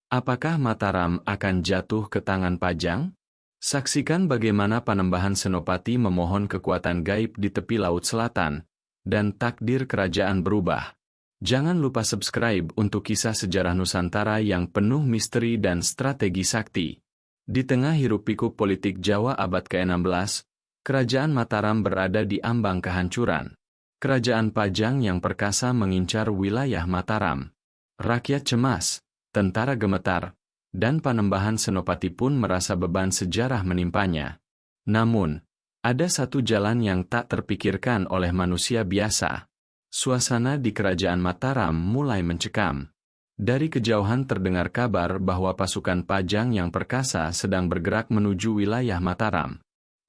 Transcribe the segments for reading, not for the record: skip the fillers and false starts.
Apakah Mataram akan jatuh ke tangan Pajang? Saksikan bagaimana Panembahan Senopati memohon kekuatan gaib di tepi Laut Selatan, dan takdir kerajaan berubah. Jangan lupa subscribe untuk kisah sejarah Nusantara yang penuh misteri dan strategi sakti. Di tengah hiruk-pikuk politik Jawa abad ke-16, Kerajaan Mataram berada di ambang kehancuran. Kerajaan Pajang yang perkasa mengincar wilayah Mataram. Rakyat cemas, tentara gemetar, dan Panembahan Senopati pun merasa beban sejarah menimpanya. Namun, ada satu jalan yang tak terpikirkan oleh manusia biasa. Suasana di Kerajaan Mataram mulai mencekam. Dari kejauhan terdengar kabar bahwa pasukan Pajang yang perkasa sedang bergerak menuju wilayah Mataram.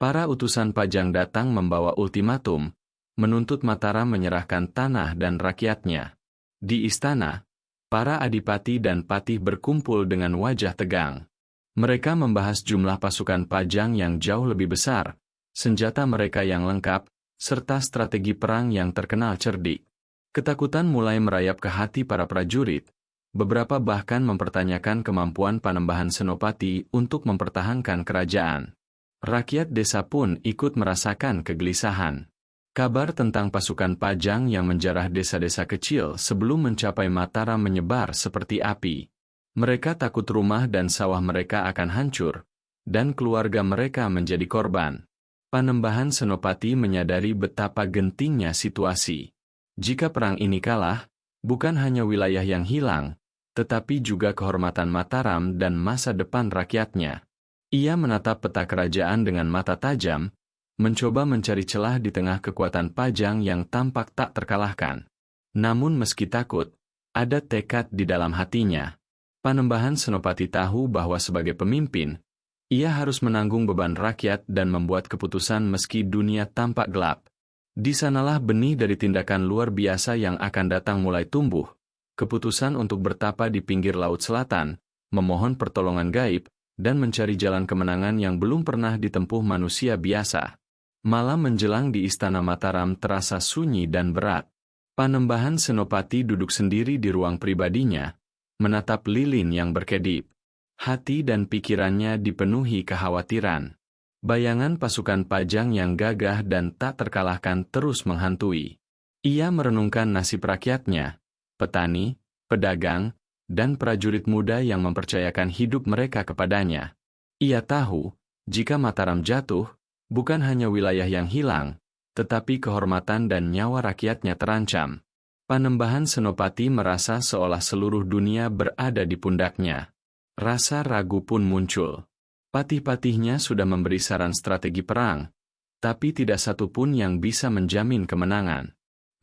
Para utusan Pajang datang membawa ultimatum, menuntut Mataram menyerahkan tanah dan rakyatnya. Di istana, para adipati dan patih berkumpul dengan wajah tegang. Mereka membahas jumlah pasukan Pajang yang jauh lebih besar, senjata mereka yang lengkap, serta strategi perang yang terkenal cerdik. Ketakutan mulai merayap ke hati para prajurit. Beberapa bahkan mempertanyakan kemampuan Panembahan Senopati untuk mempertahankan kerajaan. Rakyat desa pun ikut merasakan kegelisahan. Kabar tentang pasukan Pajang yang menjarah desa-desa kecil sebelum mencapai Mataram menyebar seperti api. Mereka takut rumah dan sawah mereka akan hancur, dan keluarga mereka menjadi korban. Panembahan Senopati menyadari betapa gentingnya situasi. Jika perang ini kalah, bukan hanya wilayah yang hilang, tetapi juga kehormatan Mataram dan masa depan rakyatnya. Ia menatap peta kerajaan dengan mata tajam, mencoba mencari celah di tengah kekuatan Pajang yang tampak tak terkalahkan. Namun meski takut, ada tekad di dalam hatinya. Panembahan Senopati tahu bahwa sebagai pemimpin, ia harus menanggung beban rakyat dan membuat keputusan meski dunia tampak gelap. Di sanalah benih dari tindakan luar biasa yang akan datang mulai tumbuh. Keputusan untuk bertapa di pinggir Laut Selatan, memohon pertolongan gaib, dan mencari jalan kemenangan yang belum pernah ditempuh manusia biasa. Malam menjelang di Istana Mataram terasa sunyi dan berat. Panembahan Senopati duduk sendiri di ruang pribadinya, menatap lilin yang berkedip. Hati dan pikirannya dipenuhi kekhawatiran. Bayangan pasukan Pajang yang gagah dan tak terkalahkan terus menghantui. Ia merenungkan nasib rakyatnya, petani, pedagang, dan prajurit muda yang mempercayakan hidup mereka kepadanya. Ia tahu, jika Mataram jatuh, bukan hanya wilayah yang hilang, tetapi kehormatan dan nyawa rakyatnya terancam. Panembahan Senopati merasa seolah seluruh dunia berada di pundaknya. Rasa ragu pun muncul. Patih-patihnya sudah memberi saran strategi perang, tapi tidak satu pun yang bisa menjamin kemenangan.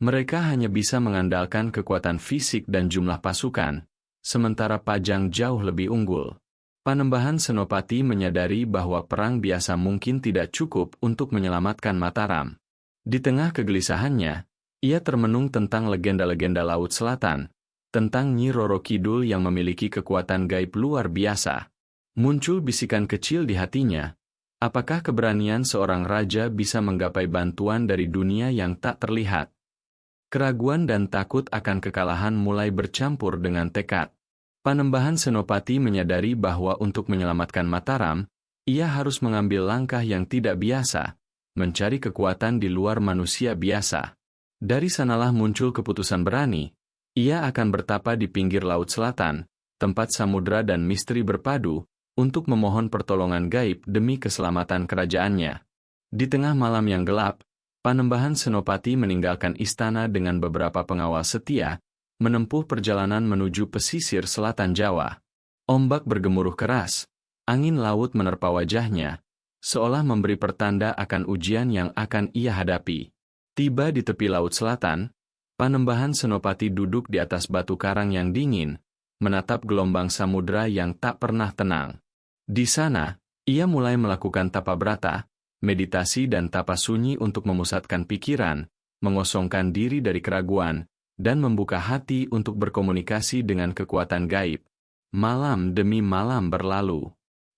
Mereka hanya bisa mengandalkan kekuatan fisik dan jumlah pasukan, sementara Pajang jauh lebih unggul. Panembahan Senopati menyadari bahwa perang biasa mungkin tidak cukup untuk menyelamatkan Mataram. Di tengah kegelisahannya, ia termenung tentang legenda-legenda Laut Selatan, tentang Nyi Roro Kidul yang memiliki kekuatan gaib luar biasa. Muncul bisikan kecil di hatinya, apakah keberanian seorang raja bisa menggapai bantuan dari dunia yang tak terlihat? Keraguan dan takut akan kekalahan mulai bercampur dengan tekad. Panembahan Senopati menyadari bahwa untuk menyelamatkan Mataram, ia harus mengambil langkah yang tidak biasa, mencari kekuatan di luar manusia biasa. Dari sanalah muncul keputusan berani, ia akan bertapa di pinggir Laut Selatan, tempat samudra dan misteri berpadu, untuk memohon pertolongan gaib demi keselamatan kerajaannya. Di tengah malam yang gelap, Panembahan Senopati meninggalkan istana dengan beberapa pengawal setia, menempuh perjalanan menuju pesisir selatan Jawa. Ombak bergemuruh keras, angin laut menerpa wajahnya, seolah memberi pertanda akan ujian yang akan ia hadapi. Tiba di tepi Laut Selatan, Panembahan Senopati duduk di atas batu karang yang dingin, menatap gelombang samudra yang tak pernah tenang. Di sana, ia mulai melakukan tapa brata, meditasi dan tapa sunyi untuk memusatkan pikiran, mengosongkan diri dari keraguan, dan membuka hati untuk berkomunikasi dengan kekuatan gaib. Malam demi malam berlalu.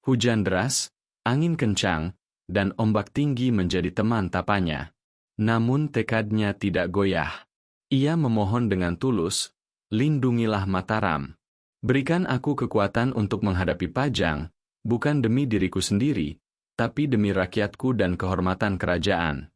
Hujan deras, angin kencang, dan ombak tinggi menjadi teman tapanya. Namun tekadnya tidak goyah. Ia memohon dengan tulus, lindungilah Mataram. Berikan aku kekuatan untuk menghadapi Pajang, bukan demi diriku sendiri, tapi demi rakyatku dan kehormatan kerajaan.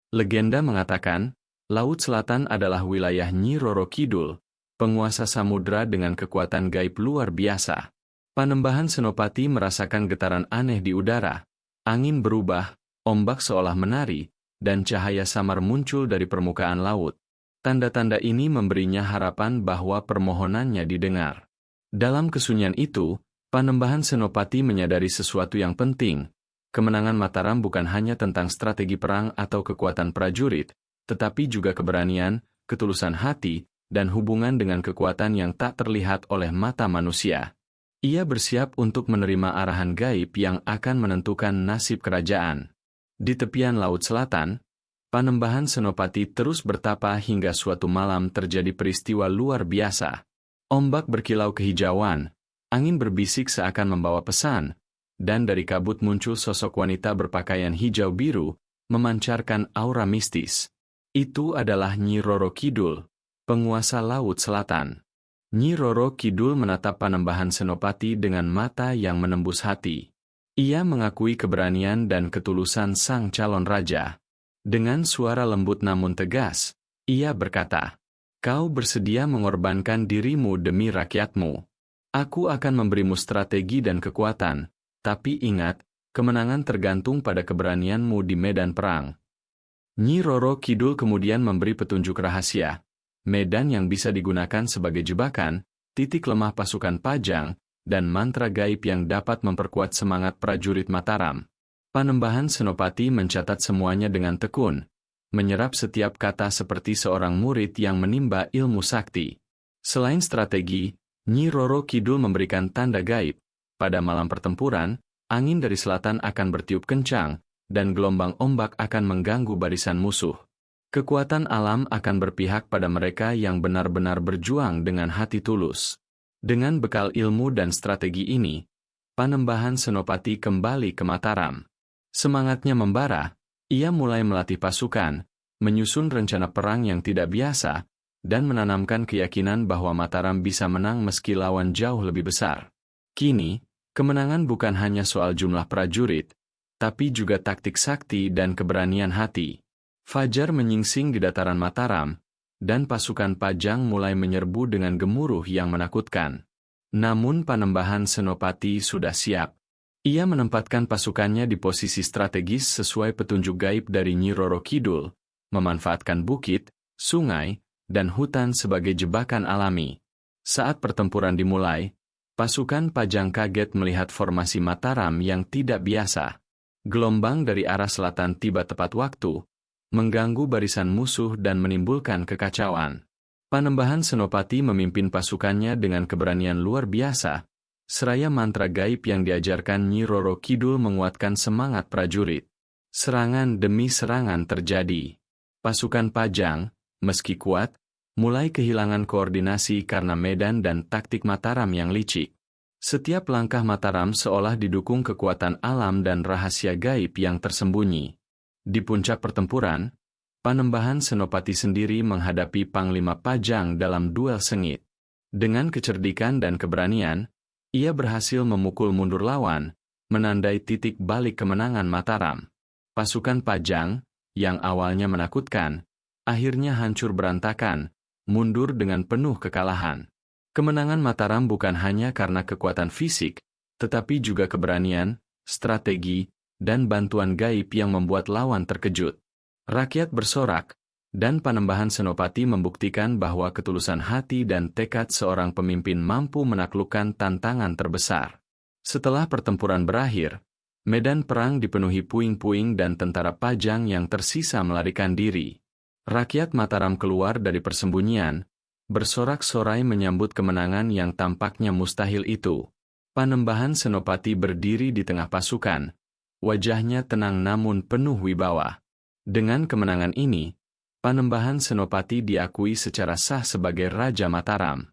Legenda mengatakan, Laut Selatan adalah wilayah Nyi Roro Kidul, penguasa samudra dengan kekuatan gaib luar biasa. Panembahan Senopati merasakan getaran aneh di udara, angin berubah, ombak seolah menari, dan cahaya samar muncul dari permukaan laut. Tanda-tanda ini memberinya harapan bahwa permohonannya didengar. Dalam kesunyian itu, Panembahan Senopati menyadari sesuatu yang penting. Kemenangan Mataram bukan hanya tentang strategi perang atau kekuatan prajurit, tetapi juga keberanian, ketulusan hati, dan hubungan dengan kekuatan yang tak terlihat oleh mata manusia. Ia bersiap untuk menerima arahan gaib yang akan menentukan nasib kerajaan. Di tepian Laut Selatan, Panembahan Senopati terus bertapa hingga suatu malam terjadi peristiwa luar biasa. Ombak berkilau kehijauan, angin berbisik seakan membawa pesan, dan dari kabut muncul sosok wanita berpakaian hijau biru, memancarkan aura mistis. Itu adalah Nyi Roro Kidul, penguasa Laut Selatan. Nyi Roro Kidul menatap Panembahan Senopati dengan mata yang menembus hati. Ia mengakui keberanian dan ketulusan sang calon raja. Dengan suara lembut namun tegas, ia berkata, "Kau bersedia mengorbankan dirimu demi rakyatmu. Aku akan memberimu strategi dan kekuatan, tapi ingat, kemenangan tergantung pada keberanianmu di medan perang." Nyi Roro Kidul kemudian memberi petunjuk rahasia, medan yang bisa digunakan sebagai jebakan, titik lemah pasukan Pajang, dan mantra gaib yang dapat memperkuat semangat prajurit Mataram. Panembahan Senopati mencatat semuanya dengan tekun, menyerap setiap kata seperti seorang murid yang menimba ilmu sakti. Selain strategi, Nyi Roro Kidul memberikan tanda gaib. Pada malam pertempuran, angin dari selatan akan bertiup kencang, dan gelombang ombak akan mengganggu barisan musuh. Kekuatan alam akan berpihak pada mereka yang benar-benar berjuang dengan hati tulus. Dengan bekal ilmu dan strategi ini, Panembahan Senopati kembali ke Mataram. Semangatnya membara, ia mulai melatih pasukan, menyusun rencana perang yang tidak biasa, dan menanamkan keyakinan bahwa Mataram bisa menang meski lawan jauh lebih besar. Kini, kemenangan bukan hanya soal jumlah prajurit, tapi juga taktik sakti dan keberanian hati. Fajar menyingsing di dataran Mataram, dan pasukan Pajang mulai menyerbu dengan gemuruh yang menakutkan. Namun Panembahan Senopati sudah siap. Ia menempatkan pasukannya di posisi strategis sesuai petunjuk gaib dari Nyi Roro Kidul, memanfaatkan bukit, sungai, dan hutan sebagai jebakan alami. Saat pertempuran dimulai, pasukan Pajang kaget melihat formasi Mataram yang tidak biasa. Gelombang dari arah selatan tiba tepat waktu, mengganggu barisan musuh dan menimbulkan kekacauan. Panembahan Senopati memimpin pasukannya dengan keberanian luar biasa, seraya mantra gaib yang diajarkan Nyi Roro Kidul menguatkan semangat prajurit. Serangan demi serangan terjadi. Pasukan Pajang, meski kuat, mulai kehilangan koordinasi karena medan dan taktik Mataram yang licik. Setiap langkah Mataram seolah didukung kekuatan alam dan rahasia gaib yang tersembunyi. Di puncak pertempuran, Panembahan Senopati sendiri menghadapi Panglima Pajang dalam duel sengit. Dengan kecerdikan dan keberanian, ia berhasil memukul mundur lawan, menandai titik balik kemenangan Mataram. Pasukan Pajang, yang awalnya menakutkan, akhirnya hancur berantakan, mundur dengan penuh kekalahan. Kemenangan Mataram bukan hanya karena kekuatan fisik, tetapi juga keberanian, strategi, dan bantuan gaib yang membuat lawan terkejut. Rakyat bersorak, dan Panembahan Senopati membuktikan bahwa ketulusan hati dan tekad seorang pemimpin mampu menaklukkan tantangan terbesar. Setelah pertempuran berakhir, medan perang dipenuhi puing-puing dan tentara Pajang yang tersisa melarikan diri. Rakyat Mataram keluar dari persembunyian, bersorak-sorai menyambut kemenangan yang tampaknya mustahil itu. Panembahan Senopati berdiri di tengah pasukan, wajahnya tenang namun penuh wibawa. Dengan kemenangan ini, Panembahan Senopati diakui secara sah sebagai Raja Mataram.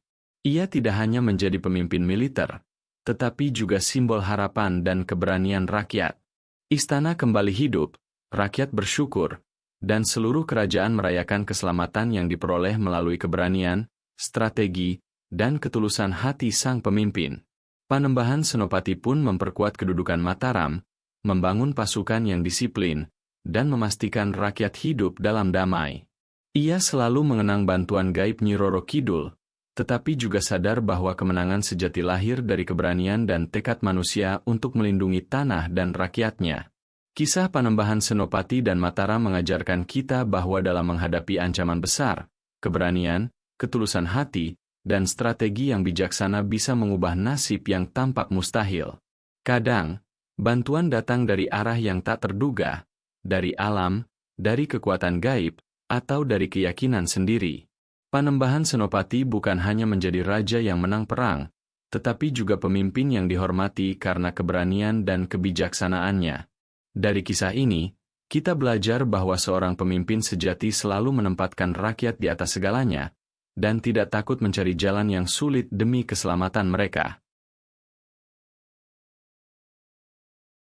Ia tidak hanya menjadi pemimpin militer, tetapi juga simbol harapan dan keberanian rakyat. Istana kembali hidup, rakyat bersyukur, dan seluruh kerajaan merayakan keselamatan yang diperoleh melalui keberanian, strategi, dan ketulusan hati sang pemimpin. Panembahan Senopati pun memperkuat kedudukan Mataram, membangun pasukan yang disiplin, dan memastikan rakyat hidup dalam damai. Ia selalu mengenang bantuan gaib Nyi Roro Kidul, tetapi juga sadar bahwa kemenangan sejati lahir dari keberanian dan tekad manusia untuk melindungi tanah dan rakyatnya. Kisah Panembahan Senopati dan Mataram mengajarkan kita bahwa dalam menghadapi ancaman besar, keberanian, ketulusan hati, dan strategi yang bijaksana bisa mengubah nasib yang tampak mustahil. Kadang, bantuan datang dari arah yang tak terduga, dari alam, dari kekuatan gaib, atau dari keyakinan sendiri. Panembahan Senopati bukan hanya menjadi raja yang menang perang, tetapi juga pemimpin yang dihormati karena keberanian dan kebijaksanaannya. Dari kisah ini, kita belajar bahwa seorang pemimpin sejati selalu menempatkan rakyat di atas segalanya, dan tidak takut mencari jalan yang sulit demi keselamatan mereka.